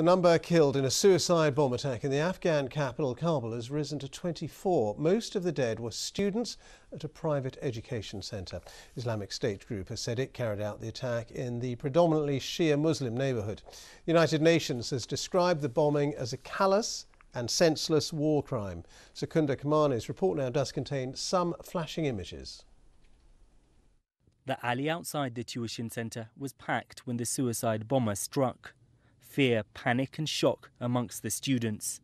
The number killed in a suicide bomb attack in the Afghan capital, Kabul, has risen to 24. Most of the dead were students at a private education centre. Islamic State group has said it carried out the attack in the predominantly Shia Muslim neighbourhood. The United Nations has described the bombing as a callous and senseless war crime. Secunda Kamani's report now does contain some flashing images. The alley outside the tuition centre was packed when the suicide bomber struck. Fear, panic and shock amongst the students.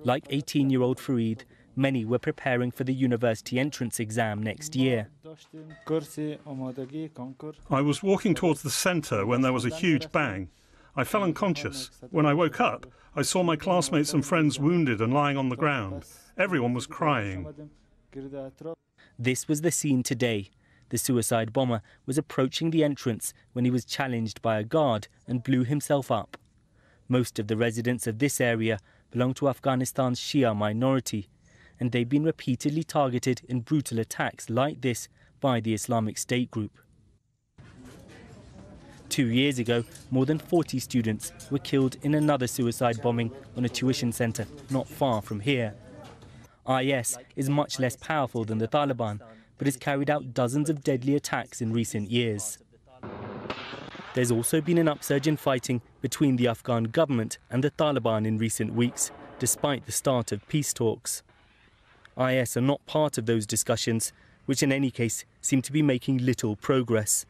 Like 18-year-old Fareed, many were preparing for the university entrance exam next year. I was walking towards the centre when there was a huge bang. I fell unconscious. When I woke up, I saw my classmates and friends wounded and lying on the ground. Everyone was crying. This was the scene today. The suicide bomber was approaching the entrance when he was challenged by a guard and blew himself up. Most of the residents of this area belong to Afghanistan's Shia minority, and they've been repeatedly targeted in brutal attacks like this by the Islamic State group. 2 years ago, more than 40 students were killed in another suicide bombing on a tuition centre not far from here. IS is much less powerful than the Taliban, but has carried out dozens of deadly attacks in recent years. There's also been an upsurge in fighting between the Afghan government and the Taliban in recent weeks, despite the start of peace talks. IS are not part of those discussions, which in any case seem to be making little progress.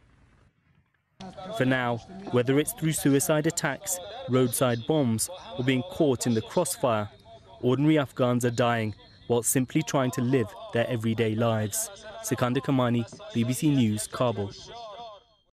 For now, whether it's through suicide attacks, roadside bombs, or being caught in the crossfire, ordinary Afghans are dying while simply trying to live their everyday lives. Secunda Kamani, BBC News, Kabul.